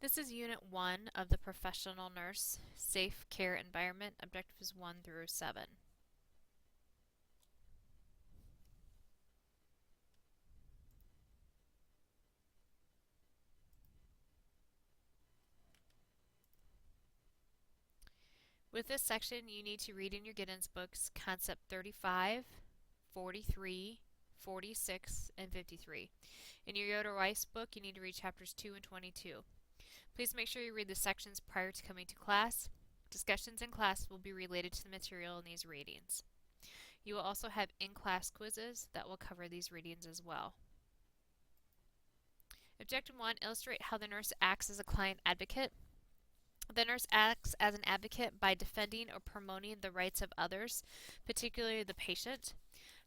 This is Unit 1 of the Professional Nurse Safe Care Environment, Objectives 1 through 7. With this section, you need to read in your Giddens books Concept 35, 43, 46, and 53. In your Yoder Weiss book, you need to read chapters 2 and 22. Please make sure you read the sections prior to coming to class. Discussions in class will be related to the material in these readings. You will also have in-class quizzes that will cover these readings as well. Objective 1, illustrate how the nurse acts as a client advocate. The nurse acts as an advocate by defending or promoting the rights of others, particularly the patient,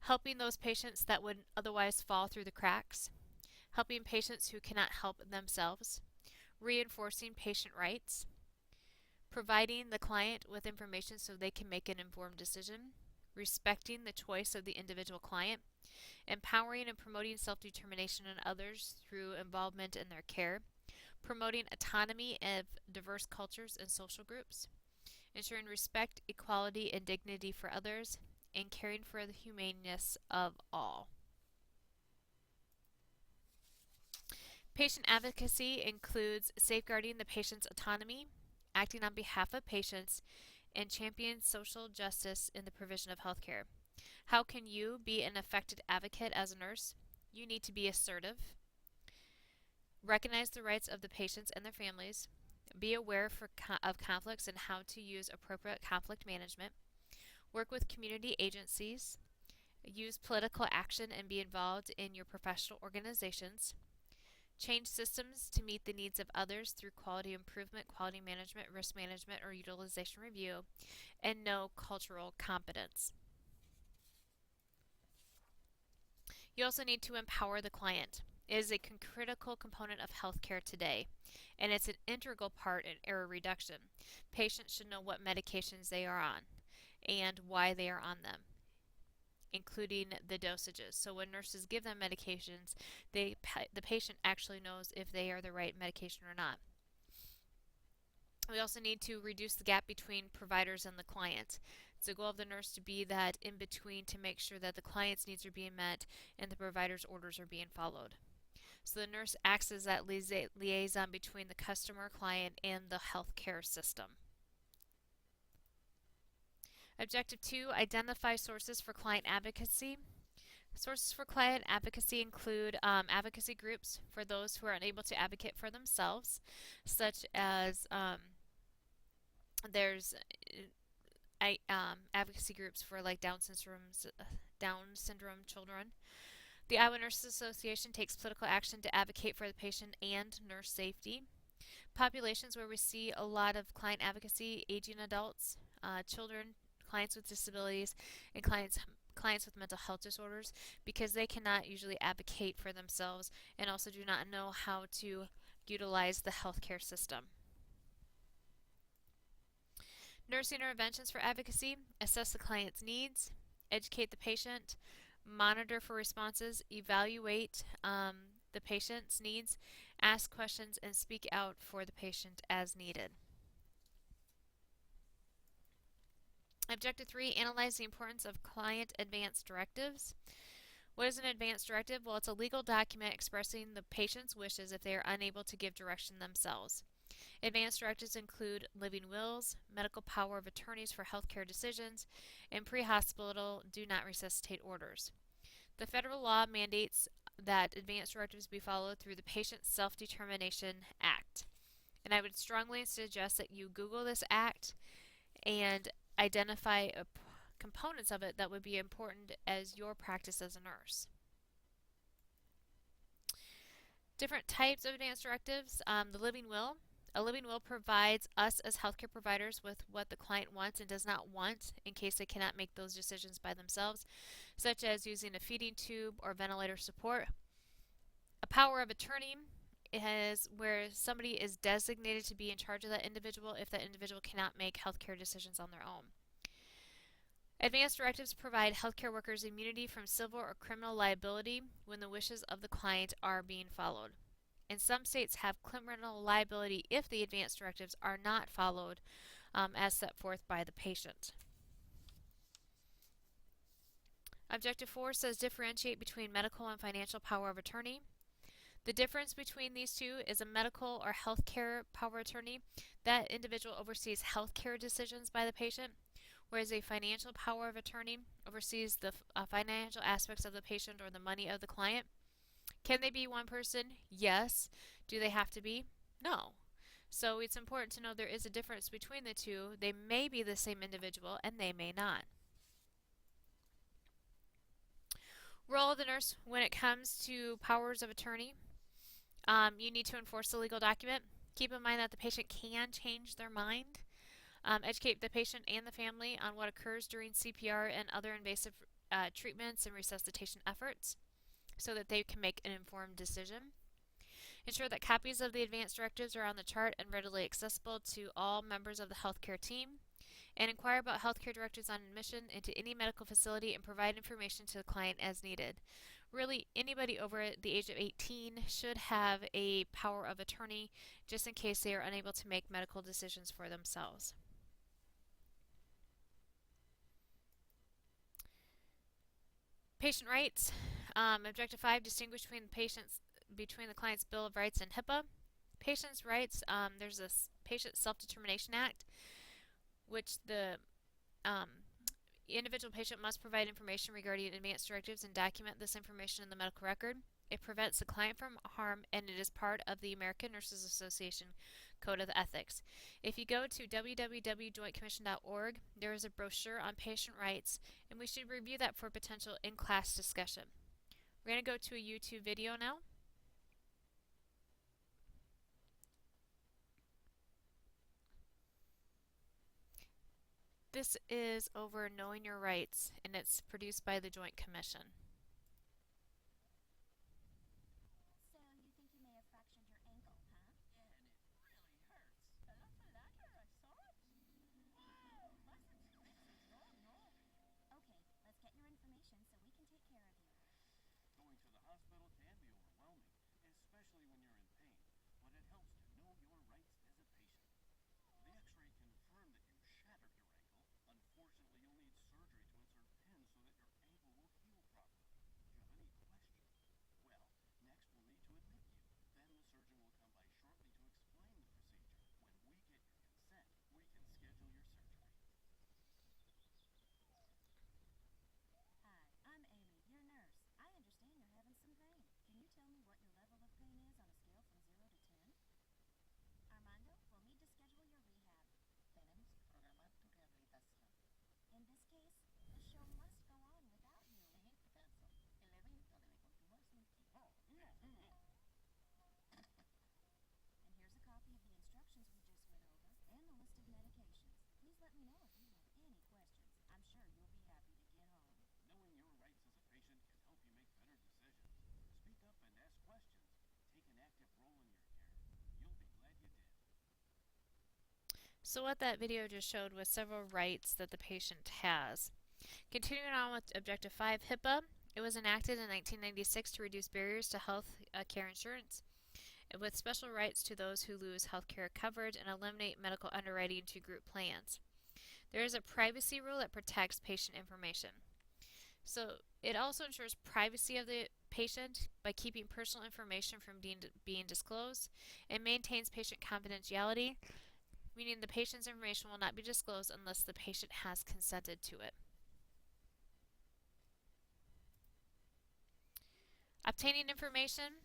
helping those patients that would otherwise fall through the cracks, helping patients who cannot help themselves, reinforcing patient rights, providing the client with information so they can make an informed decision, respecting the choice of the individual client, empowering and promoting self-determination in others through involvement in their care, promoting autonomy of diverse cultures and social groups, ensuring respect, equality, and dignity for others, and caring for the humaneness of all. Patient advocacy includes safeguarding the patient's autonomy, acting on behalf of patients, and championing social justice in the provision of healthcare. How can you be an effective advocate as a nurse? You need to be assertive, recognize the rights of the patients and their families, be aware of conflicts and how to use appropriate conflict management, work with community agencies, use political action and be involved in your professional organizations, change systems to meet the needs of others through quality improvement, quality management, risk management, or utilization review, and know cultural competence. You also need to empower the client. It is a critical component of healthcare today, and it's an integral part in error reduction. Patients should know what medications they are on and why they are on them, including the dosages. So when nurses give them medications, the patient actually knows if they are the right medication or not. We also need to reduce the gap between providers and the client. It's the goal of the nurse to be that in between to make sure that the client's needs are being met and the provider's orders are being followed. So the nurse acts as that liaison between the customer, client, and the healthcare system. Objective 2, identify sources for client advocacy. Sources for client advocacy include advocacy groups for those who are unable to advocate for themselves, such as there's advocacy groups for like Down syndrome children. The Iowa Nurses Association takes political action to advocate for the patient and nurse safety. Populations where we see a lot of client advocacy: aging adults, children, clients with disabilities, and clients with mental health disorders, because they cannot usually advocate for themselves and also do not know how to utilize the healthcare system. Nursing interventions for advocacy: assess the client's needs, educate the patient, monitor for responses, evaluate the patient's needs, ask questions, and speak out for the patient as needed. Objective 3, analyze the importance of client advance directives. What is an advance directive? Well, it's a legal document expressing the patient's wishes if they are unable to give direction themselves. Advance directives include living wills, medical power of attorneys for healthcare decisions, and pre-hospital do not resuscitate orders. The federal law mandates that advance directives be followed through the Patient Self-Determination Act. And I would strongly suggest that you Google this act and identify components of it that would be important as your practice as a nurse. Different types of advance directives. The living will. A living will provides us as healthcare providers with what the client wants and does not want in case they cannot make those decisions by themselves, such as using a feeding tube or ventilator support. A power of attorney is where somebody is designated to be in charge of that individual if that individual cannot make healthcare decisions on their own. Advance directives provide healthcare workers immunity from civil or criminal liability when the wishes of the client are being followed. and some states have criminal liability if the advance directives are not followed as set forth by the patient. Objective 4 says differentiate between medical and financial power of attorney. The difference between these two is a medical or healthcare power of attorney. That individual oversees healthcare decisions by the patient, whereas a financial power of attorney oversees the financial aspects of the patient or the money of the client. Can they be one person? Yes. Do they have to be? No. So it's important to know there is a difference between the two. They may be the same individual and they may not. Role of the nurse when it comes to powers of attorney. You need to enforce the legal document. Keep in mind that the patient can change their mind. Educate the patient and the family on what occurs during CPR and other invasive treatments and resuscitation efforts so that they can make an informed decision. Ensure that copies of the advance directives are on the chart and readily accessible to all members of the healthcare team. And inquire about healthcare directives on admission into any medical facility and provide information to the client as needed. Really, anybody over the age of 18 should have a power of attorney just in case they are unable to make medical decisions for themselves. Patient rights. Objective 5, distinguish between the client's Bill of Rights and HIPAA. Patient's rights, there's a Patient Self-Determination Act, which the individual patient must provide information regarding advance directives and document this information in the medical record. It prevents the client from harm, and it is part of the American Nurses Association Code of Ethics. If you go to www.jointcommission.org, there is a brochure on patient rights, and we should review that for potential in-class discussion. We're going to go to a YouTube video now. This is over knowing your rights, and it's produced by the Joint Commission. So you think you may have fractured your ankle, huh? Yeah, and it really hurts. A lot for that, I thought. Wow, Okay, let's get your information so we can take care of you. going to the hospital can be overwhelming, especially when you're in pain, but it helps to know your rights as a patient. The x-ray confirmed that you shattered your ankle. Unfortunately, you'll need surgery to insert pins so that your ankle will heal properly. Do you have any questions? Well, next we'll need to admit you. Then the surgeon will come by shortly to explain the procedure. When we get your consent, we can schedule your surgery. Hi, I'm Amy, your nurse. I understand you're having some pain. Can you tell me what your level of pain is on a scale from 0 to 10? Armando, we'll need to schedule your rehab. Tenemos que programar tu rehabilitación. In this case, the show must go on without you. En este caso, el evento debe continuar sin ti. And here's a copy of the instructions we just went over and the list of medications. Please let me know if you have any questions. I'm sure you'll be happy to get home. Knowing your rights as a patient can help you make better decisions. Speak up and ask questions. Take an active role in your care. You'll be glad you did. So what that video just showed was several rights that the patient has. Continuing on with Objective 5, HIPAA. It was enacted in 1996 to reduce barriers to health care insurance, with special rights to those who lose health care coverage and eliminate medical underwriting to group plans. There is a privacy rule that protects patient information. So it also ensures privacy of the patient by keeping personal information from being disclosed. It maintains patient confidentiality, meaning the patient's information will not be disclosed unless the patient has consented to it. Obtaining information.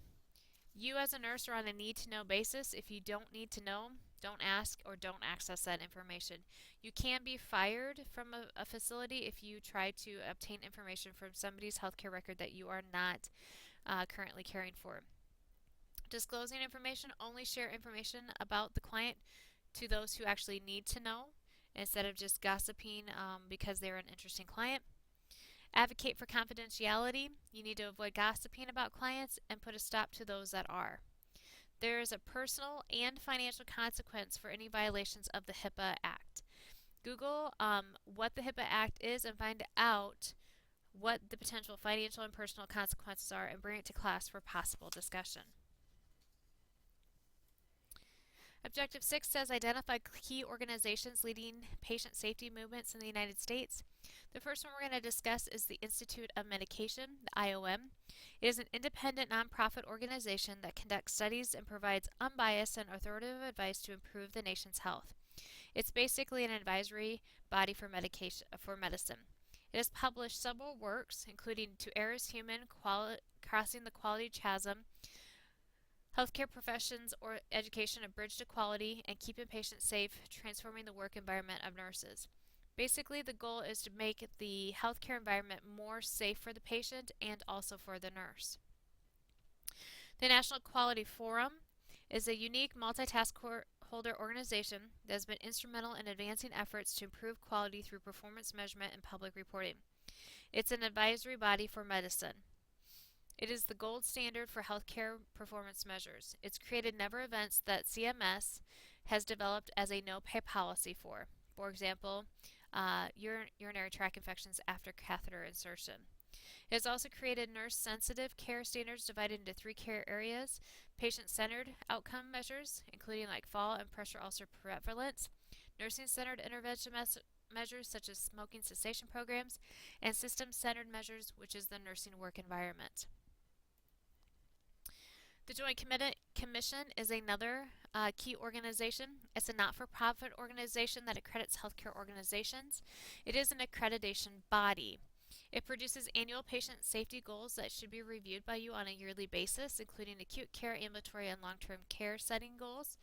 You as a nurse are on a need-to-know basis. If you don't need to know, don't ask or don't access that information. You can be fired from a facility if you try to obtain information from somebody's healthcare record that you are not currently caring for. Disclosing information, only share information about the client to those who actually need to know instead of just gossiping because they're an interesting client. Advocate for confidentiality. You need to avoid gossiping about clients and put a stop to those that are. There is a personal and financial consequence for any violations of the HIPAA Act. Google what the HIPAA Act is and find out what the potential financial and personal consequences are and bring it to class for possible discussion. Objective 6 says identify key organizations leading patient safety movements in the United States. The first one we're going to discuss is the Institute of Medication, the IOM. It is an independent nonprofit organization that conducts studies and provides unbiased and authoritative advice to improve the nation's health. It's basically an advisory body for medicine. It has published several works, including To Err is Human, Crossing the Quality Chasm, Healthcare Professions or Education, A Bridge to Quality, and Keeping Patients Safe, Transforming the Work Environment of Nurses. Basically, the goal is to make the healthcare environment more safe for the patient and also for the nurse. The National Quality Forum is a unique multitask holder organization that has been instrumental in advancing efforts to improve quality through performance measurement and public reporting. It's an advisory body for medicine. It is the gold standard for healthcare performance measures. It's created never events that CMS has developed as a no-pay policy for. For example, urinary tract infections after catheter insertion. It has also created nurse-sensitive care standards divided into 3 care areas: patient-centered outcome measures, including like fall and pressure ulcer prevalence, nursing-centered intervention measures such as smoking cessation programs, and system-centered measures, which is the nursing work environment. The Joint Commission is another key organization. It's a not-for-profit organization that accredits healthcare organizations. It is an accreditation body. It produces annual patient safety goals that should be reviewed by you on a yearly basis, including acute care, ambulatory, and long-term care setting goals.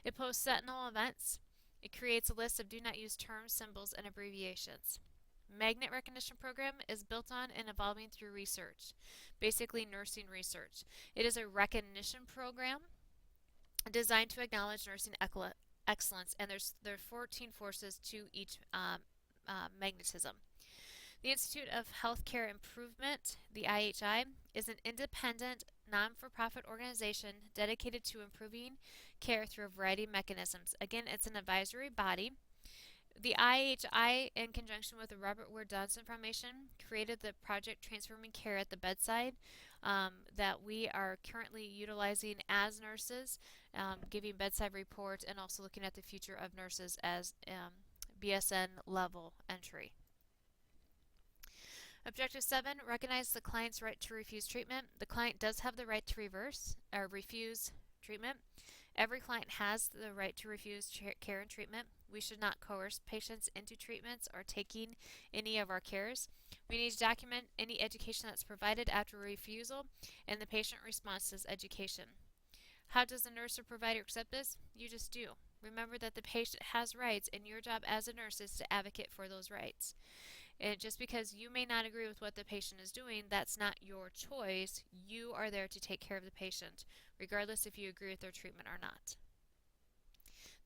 It posts sentinel events. It creates a list of do-not-use terms, symbols, and abbreviations. Magnet recognition program is built on and evolving through research, basically nursing research. It is a recognition program designed to acknowledge nursing excellence, and there are 14 forces to each magnetism. The Institute of Healthcare Improvement, the IHI, is an independent, non-for-profit organization dedicated to improving care through a variety of mechanisms. Again, it's an advisory body. The IHI, in conjunction with the Robert Wood Johnson Foundation, created the project Transforming Care at the Bedside that we are currently utilizing as nurses, giving bedside reports and also looking at the future of nurses as BSN level entry. Objective 7, recognize the client's right to refuse treatment. The client does have the right to refuse treatment. Every client has the right to refuse care and treatment. We should not coerce patients into treatments or taking any of our cares. We need to document any education that's provided after refusal and the patient response to education. How does the nurse or provider accept this? You just do. Remember that the patient has rights, and your job as a nurse is to advocate for those rights. And just because you may not agree with what the patient is doing, that's not your choice. You are there to take care of the patient, regardless if you agree with their treatment or not.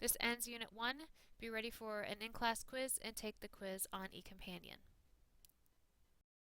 This ends Unit 1. Be ready for an in-class quiz and take the quiz on eCompanion.